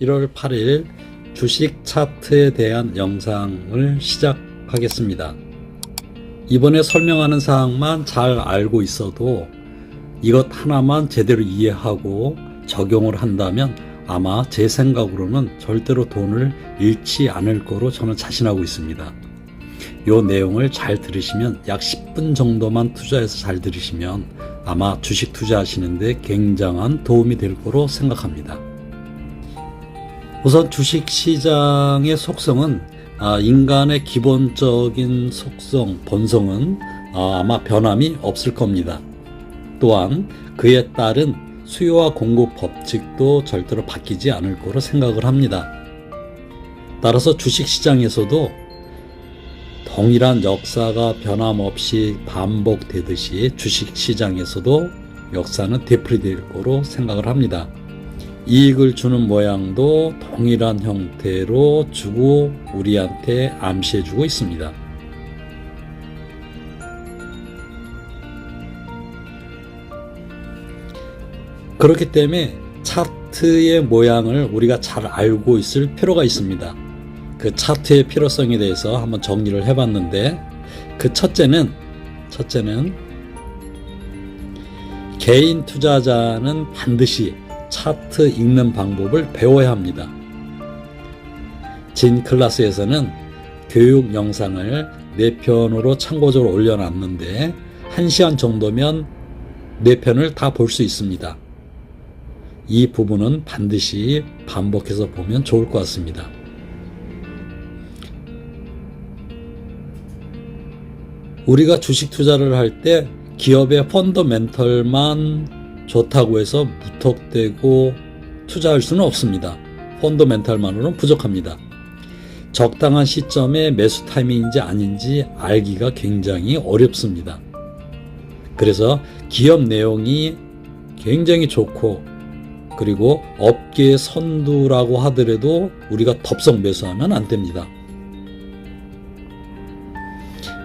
1월 8일 주식 차트에 대한 영상을 시작하겠습니다. 이번에 설명하는 사항만 잘 알고 있어도 이것 하나만 제대로 이해하고 적용을 한다면 아마 제 생각으로는 절대로 돈을 잃지 않을 거로 저는 자신하고 있습니다. 이 내용을 잘 들으시면 약 10분 정도만 투자해서 잘 들으시면 아마 주식 투자하시는데 굉장한 도움이 될 거로 생각합니다. 우선 주식 시장의 속성은 인간의 기본적인 속성, 본성은 아마 변함이 없을 겁니다. 또한 그에 따른 수요와 공급 법칙도 절대로 바뀌지 않을 거로 생각을 합니다. 따라서 주식 시장에서도 동일한 역사가 변함없이 반복되듯이 주식 시장에서도 역사는 되풀이될 거로 생각을 합니다. 이익을 주는 모양도 동일한 형태로 주고 우리한테 암시해주고 있습니다. 그렇기 때문에 차트의 모양을 우리가 잘 알고 있을 필요가 있습니다. 그 차트의 필요성에 대해서 한번 정리를 해봤는데, 그 첫째는 개인 투자자는 반드시 차트 읽는 방법을 배워야 합니다. 진 클래스에서는 교육 영상을 4편으로 참고적으로 올려놨는데 1시간 정도면 4편을 다 볼 수 있습니다. 이 부분은 반드시 반복해서 보면 좋을 것 같습니다. 우리가 주식 투자를 할 때 기업의 펀더멘털만 좋다고 해서 무턱대고 투자할 수는 없습니다. 펀더멘털만으로는 부족합니다. 적당한 시점에 매수 타이밍인지 아닌지 알기가 굉장히 어렵습니다. 그래서 기업 내용이 굉장히 좋고 그리고 업계의 선두라고 하더라도 우리가 덥석 매수하면 안 됩니다.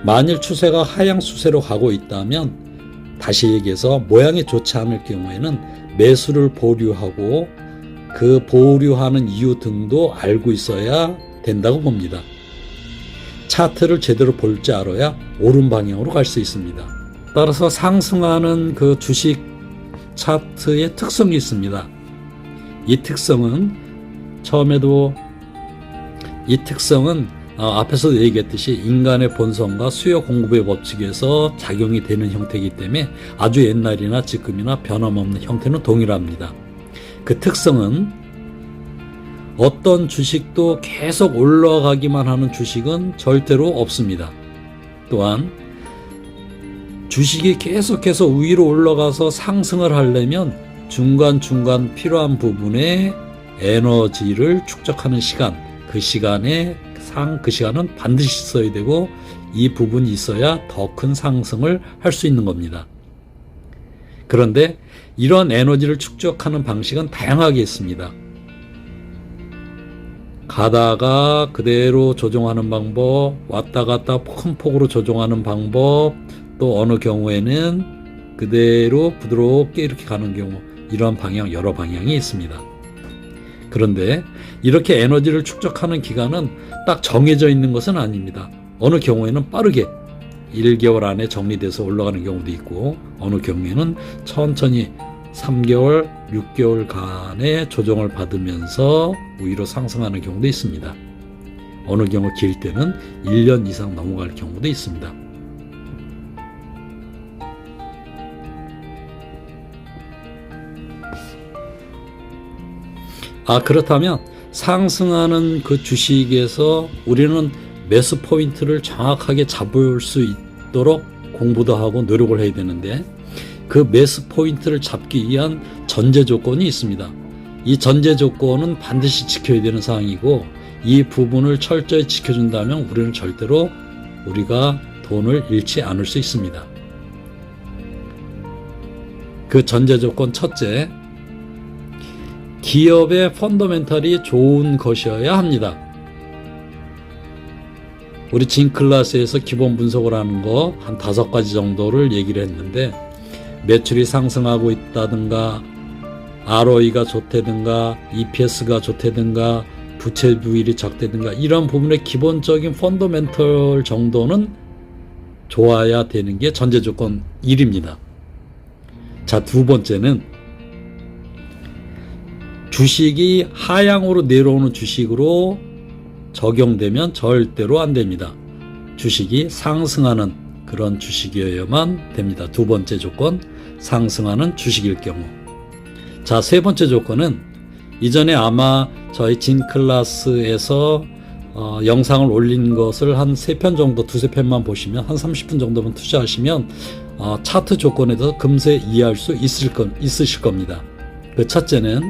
만일 추세가 하향 추세로 가고 있다면 다시 얘기해서 모양이 좋지 않을 경우에는 매수를 보류하고 그 보류하는 이유 등도 알고 있어야 된다고 봅니다. 차트를 제대로 볼 줄 알아야 옳은 방향으로 갈 수 있습니다. 따라서 상승하는 그 주식 차트의 특성이 있습니다. 이 특성은 앞에서도 얘기했듯이 인간의 본성과 수요 공급의 법칙에서 작용이 되는 형태이기 때문에 아주 옛날이나 지금이나 변함없는 형태는 동일합니다. 그 특성은 어떤 주식도 계속 올라가기만 하는 주식은 절대로 없습니다. 또한 주식이 계속해서 위로 올라가서 상승을 하려면 중간중간 필요한 부분에 에너지를 축적하는 시간, 그 시간은 반드시 있어야 되고 이 부분이 있어야 더 큰 상승을 할 수 있는 겁니다. 그런데 이런 에너지를 축적하는 방식은 다양하게 있습니다. 가다가 그대로 조정하는 방법, 왔다 갔다 큰 폭으로 조정하는 방법, 또 어느 경우에는 그대로 부드럽게 이렇게 가는 경우, 이런 방향, 여러 방향이 있습니다. 그런데 이렇게 에너지를 축적하는 기간은 딱 정해져 있는 것은 아닙니다. 어느 경우에는 빠르게 1개월 안에 정리돼서 올라가는 경우도 있고 어느 경우에는 천천히 3개월, 6개월간의 조정을 받으면서 위로 상승하는 경우도 있습니다. 어느 경우 길 때는 1년 이상 넘어갈 경우도 있습니다. 그렇다면 상승하는 그 주식에서 우리는 매수 포인트를 정확하게 잡을 수 있도록 공부도 하고 노력을 해야 되는데 그 매수 포인트를 잡기 위한 전제 조건이 있습니다. 이 전제 조건은 반드시 지켜야 되는 사항이고 이 부분을 철저히 지켜준다면 우리는 절대로 우리가 돈을 잃지 않을 수 있습니다. 그 전제 조건 첫째, 기업의 펀더멘털이 좋은 것이어야 합니다. 우리 진 클래스에서 기본 분석을 하는 거 한 5가지 정도를 얘기를 했는데 매출이 상승하고 있다든가 ROE가 좋다든가 EPS가 좋다든가 부채 비율이 적다든가 이런 부분의 기본적인 펀더멘털 정도는 좋아야 되는 게 전제 조건 1입니다. 자, 두 번째는 주식이 하향으로 내려오는 주식으로 적용되면 절대로 안 됩니다. 주식이 상승하는 그런 주식이어야만 됩니다. 두 번째 조건, 상승하는 주식일 경우. 자, 세 번째 조건은 이전에 아마 저희 진클라스에서 영상을 올린 것을 한 3편 정도, 2~3편만 보시면 한 30분 정도만 투자하시면 차트 조건에서 금세 이해할 수 있으실 겁니다. 그 첫째는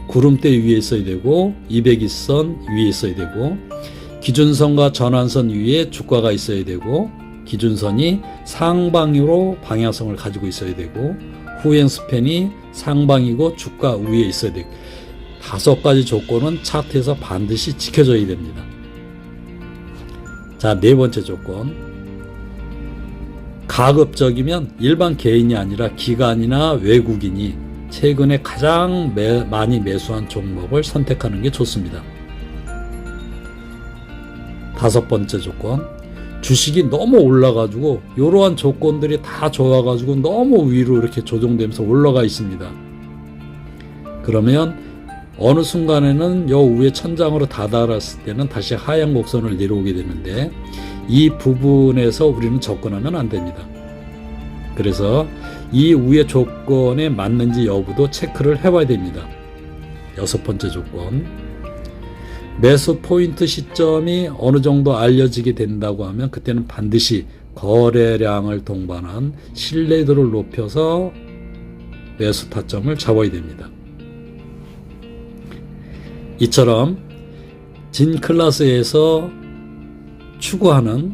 구름대 위에 있어야 되고 200일선 위에 있어야 되고 기준선과 전환선 위에 주가가 있어야 되고 기준선이 상방으로 방향성을 가지고 있어야 되고 후행 스팬이 상방이고 주가 위에 있어야 되고 5가지 조건은 차트에서 반드시 지켜져야 됩니다. 자, 네 번째 조건. 가급적이면 일반 개인이 아니라 기관이나 외국인이 최근에 가장 많이 매수한 종목을 선택하는 게 좋습니다. 5번째 조건. 주식이 너무 올라가지고 이러한 조건들이 다 좋아가지고 너무 위로 이렇게 조정되면서 올라가 있습니다. 그러면 어느 순간에는 요 위에 천장으로 다다랐을 때는 다시 하향 곡선을 내려오게 되는데 이 부분에서 우리는 접근하면 안 됩니다. 그래서 이 위의 조건에 맞는지 여부도 체크를 해봐야 됩니다. 6번째 조건. 매수 포인트 시점이 어느 정도 알려지게 된다고 하면 그때는 반드시 거래량을 동반한 신뢰도를 높여서 매수 타점을 잡아야 됩니다. 이처럼 진클라스에서 추구하는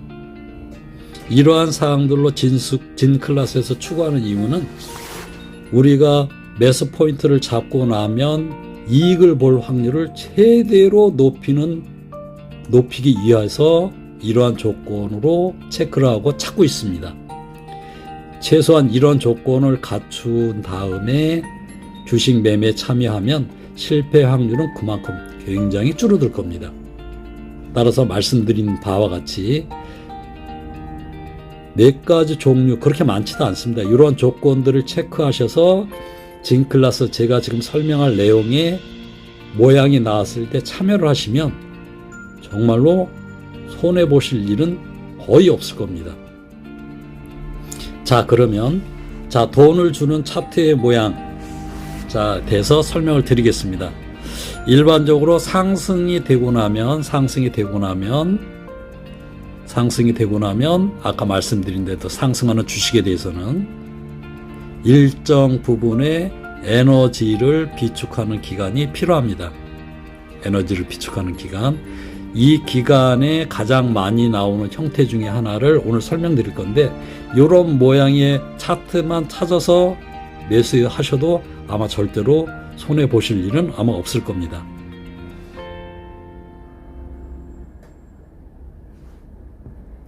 이러한 사항들로 진클라스에서 추구하는 이유는 우리가 매수 포인트를 잡고 나면 이익을 볼 확률을 최대로 높이기 위해서 이러한 조건으로 체크를 하고 찾고 있습니다. 최소한 이런 조건을 갖춘 다음에 주식 매매에 참여하면 실패 확률은 그만큼 굉장히 줄어들 겁니다. 따라서 말씀드린 바와 같이 4가지 종류 그렇게 많지도 않습니다. 이런 조건들을 체크하셔서 진클라스 제가 지금 설명할 내용의 모양이 나왔을 때 참여를 하시면 정말로 손해보실 일은 거의 없을 겁니다. 자, 그러면 돈을 주는 차트의 모양 대해서 설명을 드리겠습니다. 일반적으로 상승이 되고 나면 아까 말씀드린 대로 상승하는 주식에 대해서는 일정 부분의 에너지를 비축하는 기간이 필요합니다. 에너지를 비축하는 기간. 이 기간에 가장 많이 나오는 형태 중에 하나를 오늘 설명드릴 건데 이런 모양의 차트만 찾아서 매수하셔도 아마 절대로 손해보실 일은 아마 없을 겁니다.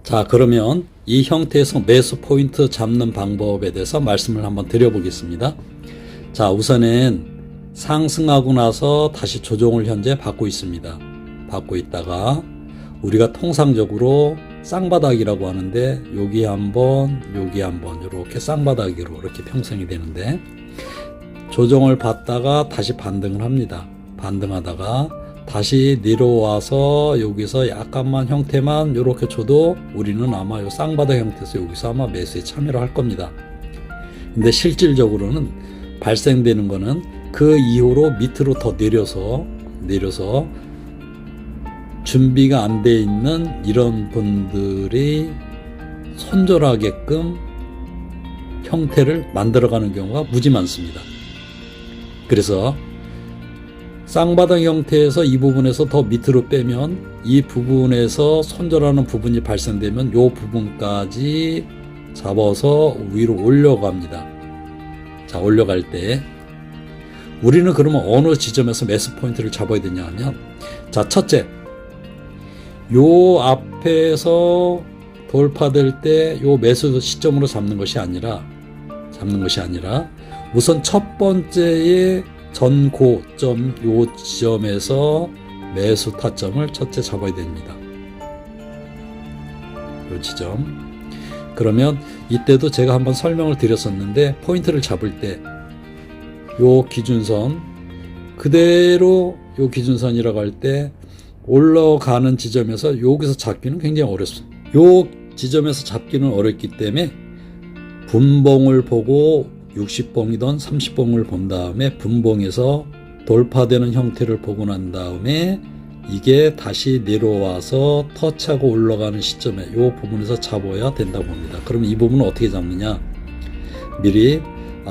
자, 그러면 이 형태에서 매수 포인트 잡는 방법에 대해서 말씀을 한번 드려보겠습니다. 자, 우선은 상승하고 나서 다시 조정을 현재 받고 있습니다. 받고 있다가 우리가 통상적으로 쌍바닥이라고 하는데 여기 한번 이렇게 쌍바닥으로 이렇게 형성이 되는데 조정을 받다가 다시 반등을 합니다. 반등하다가 다시 내려와서 여기서 약간만 형태만 이렇게 줘도 우리는 아마 이 쌍바닥 형태에서 여기서 아마 매수에 참여를 할 겁니다. 근데 실질적으로는 발생되는 거는 그 이후로 밑으로 더 내려서 준비가 안 돼 있는 이런 분들이 손절하게끔 형태를 만들어가는 경우가 무지 많습니다. 그래서 쌍바닥 형태에서 이 부분에서 더 밑으로 빼면 이 부분에서 손절하는 부분이 발생되면 이 부분까지 잡아서 위로 올려갑니다. 자, 올려갈 때 우리는 그러면 어느 지점에서 매수 포인트를 잡아야 되냐 하면 자, 첫째, 요 앞에서 돌파될 때 요 매수 시점으로 잡는 것이 아니라 우선 첫 번째의 전고점 요 지점에서 매수 타점을 첫째 잡아야 됩니다. 요 지점. 그러면 이때도 제가 한번 설명을 드렸었는데 포인트를 잡을 때 요 기준선 그대로 요 기준선이라고 할 때 올라가는 지점에서 여기서 잡기는 굉장히 어렵습니다. 요 지점에서 잡기는 어렵기 때문에 분봉을 보고 60봉이든 30봉을 본 다음에 분봉에서 돌파되는 형태를 보고 난 다음에 이게 다시 내려와서 터치하고 올라가는 시점에 이 부분에서 잡아야 된다고 봅니다. 그럼 이 부분은 어떻게 잡느냐? 미리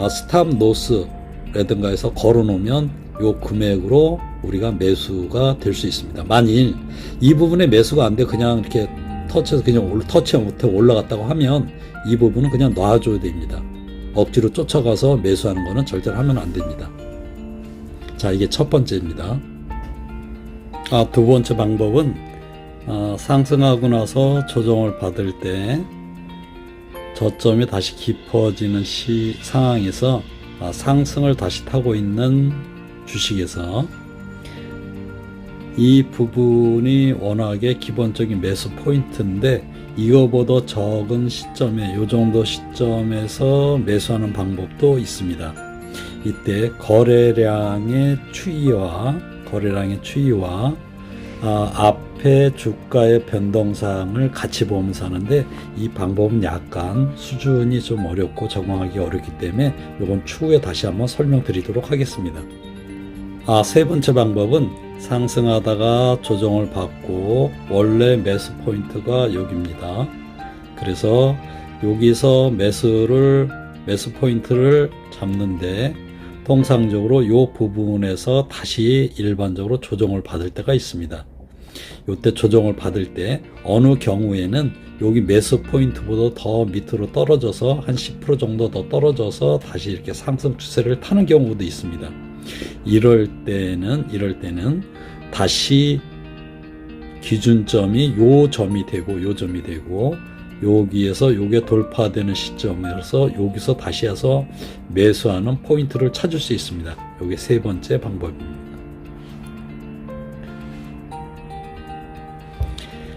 스탑 로스라든가 해서 걸어 놓으면 이 금액으로 우리가 매수가 될 수 있습니다. 만일 이 부분에 매수가 안 돼 그냥 이렇게 터치해서 그냥 터치 못해 올라갔다고 하면 이 부분은 그냥 놔줘야 됩니다. 억지로 쫓아가서 매수하는 거는 절대로 하면 안 됩니다. 자, 이게 첫 번째입니다. 두 번째 방법은 상승하고 나서 조정을 받을 때 저점이 다시 깊어지는 상황에서 상승을 다시 타고 있는 주식에서 이 부분이 워낙에 기본적인 매수 포인트인데 이거보다 적은 시점에 이 정도 시점에서 매수하는 방법도 있습니다. 이때 거래량의 추이와 앞에 주가의 변동사항을 같이 보면서 하는데 이 방법은 약간 수준이 좀 어렵고 적응하기 어렵기 때문에 이건 추후에 다시 한번 설명드리도록 하겠습니다. 세 번째 방법은 상승하다가 조정을 받고 원래 매수 포인트가 여기입니다. 그래서 여기서 매수 포인트를 잡는데 통상적으로 이 부분에서 다시 일반적으로 조정을 받을 때가 있습니다. 이때 조정을 받을 때 어느 경우에는 여기 매수 포인트보다 더 밑으로 떨어져서 한 10% 정도 더 떨어져서 다시 이렇게 상승 추세를 타는 경우도 있습니다. 이럴 때는 다시 기준점이 요 점이 되고 여기에서 요게 돌파되는 시점에서 여기서 다시 해서 매수하는 포인트를 찾을 수 있습니다. 요게 세 번째 방법입니다.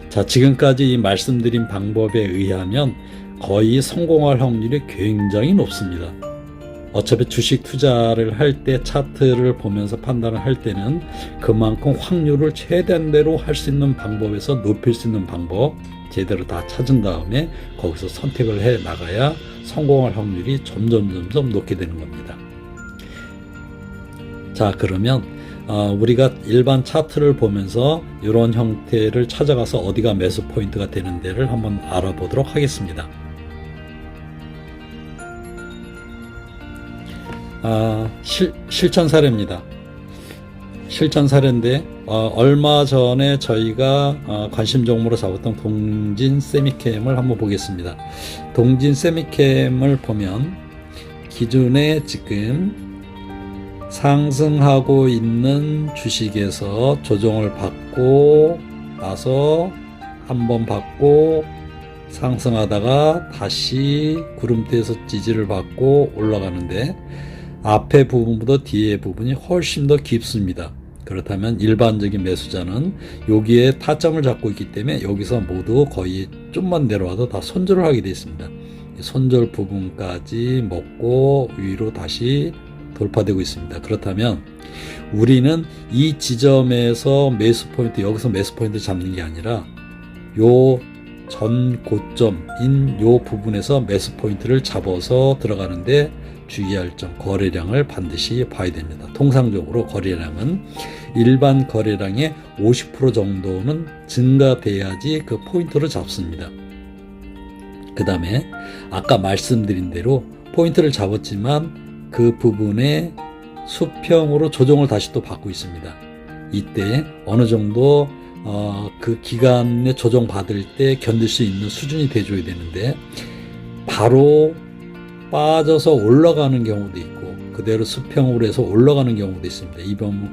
자, 지금까지 말씀드린 방법에 의하면 거의 성공할 확률이 굉장히 높습니다. 어차피 주식 투자를 할 때 차트를 보면서 판단을 할 때는 그만큼 확률을 최대한대로 할 수 있는 방법에서 높일 수 있는 방법 제대로 다 찾은 다음에 거기서 선택을 해 나가야 성공할 확률이 점점 높게 되는 겁니다. 자, 그러면 우리가 일반 차트를 보면서 이런 형태를 찾아가서 어디가 매수 포인트가 되는 데를 한번 알아보도록 하겠습니다. 실전 사례입니다. 실전 사례인데 얼마 전에 저희가 관심 종목으로 잡았던 동진 세미캠을 한번 보겠습니다. 동진 세미캠을 보면 기존에 지금 상승하고 있는 주식에서 조정을 받고 나서 한번 받고 상승하다가 다시 구름대에서 지지를 받고 올라가는데 앞에 부분보다 뒤에 부분이 훨씬 더 깊습니다. 그렇다면 일반적인 매수자는 여기에 타점을 잡고 있기 때문에 여기서 모두 거의 좀만 내려와도 다 손절을 하게 되어 있습니다. 손절 부분까지 먹고 위로 다시 돌파되고 있습니다. 그렇다면 우리는 이 지점에서 매수 포인트, 여기서 매수 포인트 잡는 게 아니라 요 전 고점인 요 부분에서 매수 포인트를 잡아서 들어가는데 주의할 점, 거래량을 반드시 봐야 됩니다. 통상적으로 거래량은 일반 거래량의 50% 정도는 증가돼야지 그 포인트를 잡습니다. 그 다음에 아까 말씀드린 대로 포인트를 잡았지만 그 부분에 수평으로 조정을 다시 또 받고 있습니다. 이때 어느 정도 그 기간에 조정 받을 때 견딜 수 있는 수준이 돼줘야 되는데 바로 빠져서 올라가는 경우도 있고 그대로 수평으로 해서 올라가는 경우도 있습니다.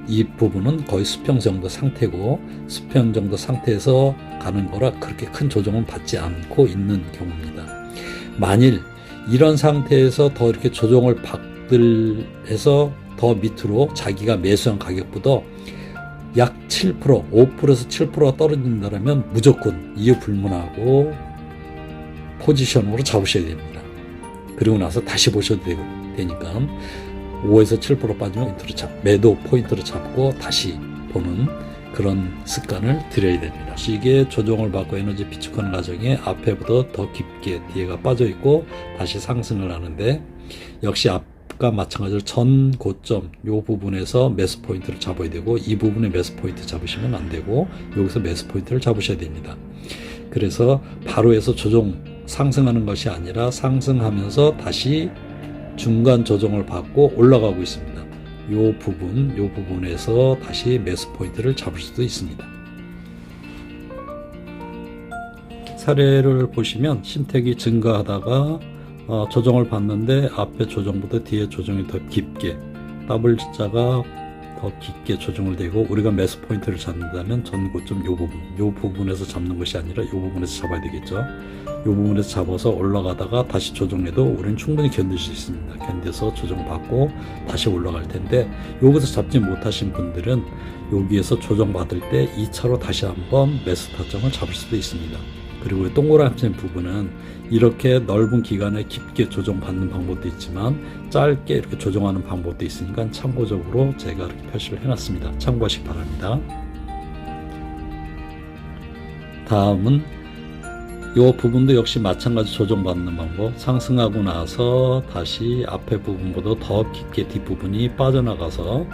이 부분은 거의 수평 정도 상태고 수평 정도 상태에서 가는 거라 그렇게 큰 조정은 받지 않고 있는 경우입니다. 만일 이런 상태에서 더 이렇게 조정을 받을 해서 더 밑으로 자기가 매수한 가격보다 약 7%, 5%에서 7%가 떨어진다면 무조건 이유 불문하고 포지션으로 잡으셔야 됩니다. 그리고 나서 다시 보셔도 되니까 5에서 7% 빠지면 매도 포인트로 잡고 다시 보는 그런 습관을 들여야 됩니다. 이게 조정을 받고 에너지 비축하는 과정에 앞에보다 더 깊게 뒤에가 빠져 있고 다시 상승을 하는데, 역시 앞과 마찬가지로 전 고점 이 부분에서 매수 포인트를 잡아야 되고, 이 부분에 매수 포인트 잡으시면 안 되고 여기서 매수 포인트를 잡으셔야 됩니다. 그래서 바로 해서 조정 상승하는 것이 아니라 상승하면서 다시 중간 조정을 받고 올라가고 있습니다. 이 부분에서 다시 매수 포인트를 잡을 수도 있습니다. 사례를 보시면 신택이 증가하다가 조정을 받는데 앞에 조정보다 뒤에 조정이 더 깊게, 더블자가 더 깊게 조정을 되고, 우리가 매수 포인트를 잡는다면 전 고점 이 부분에서 잡는 것이 아니라 이 부분에서 잡아야 되겠죠. 이 부분에서 잡아서 올라가다가 다시 조정해도 우리는 충분히 견딜 수 있습니다. 견뎌서 조정받고 다시 올라갈 텐데, 여기서 잡지 못하신 분들은 여기에서 조정받을 때 2차로 다시 한번 매수 타점을 잡을 수도 있습니다. 그리고 동그라미 부분은 이렇게 넓은 기간에 깊게 조정받는 방법도 있지만 짧게 이렇게 조정하는 방법도 있으니까 참고적으로 제가 이렇게 표시를 해놨습니다. 참고하시기 바랍니다. 다음은 이 부분도 역시 마찬가지 조정받는 방법, 상승하고 나서 다시 앞에 부분보다 더 깊게 뒷부분이 빠져나가서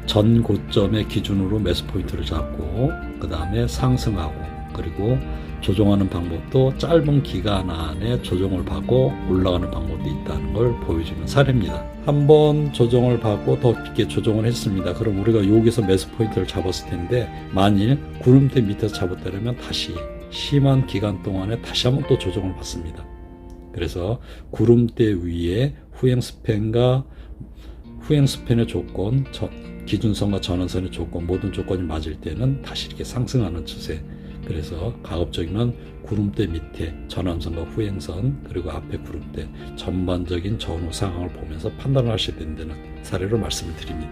전 고점의 기준으로 매수 포인트를 잡고 그 다음에 상승하고, 그리고 조정하는 방법도 짧은 기간 안에 조정을 받고 올라가는 방법도 있다는 걸 보여주는 사례입니다. 한번 조정을 받고 더 깊게 조정을 했습니다. 그럼 우리가 여기서 매수 포인트를 잡았을 텐데, 만일 구름대 밑에서 잡았다면 다시 심한 기간 동안에 다시 한번 또 조정을 받습니다. 그래서 구름대 위에 후행 스팬의 조건, 기준선과 전환선의 조건, 모든 조건이 맞을 때는 다시 이렇게 상승하는 추세. 그래서 가급적이면 구름대 밑에 전환선과 후행선, 그리고 앞에 구름대 전반적인 전후 상황을 보면서 판단을 하셔야 된다는 사례로 말씀을 드립니다.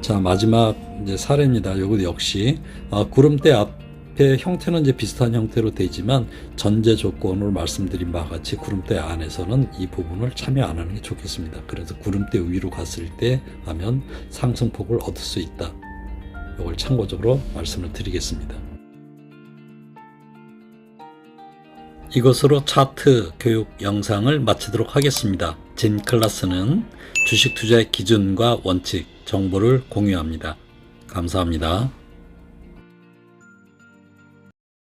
자, 마지막 이제 사례입니다. 여기도 역시 구름대 앞에 형태는 이제 비슷한 형태로 되지만 전제 조건으로 말씀드린 바와 같이 구름대 안에서는 이 부분을 참여 안 하는 게 좋겠습니다. 그래서 구름대 위로 갔을 때 하면 상승폭을 얻을 수 있다. 이걸 참고적으로 말씀을 드리겠습니다. 이것으로 차트 교육 영상을 마치도록 하겠습니다. 진 클래스는 주식 투자의 기준과 원칙, 정보를 공유합니다. 감사합니다.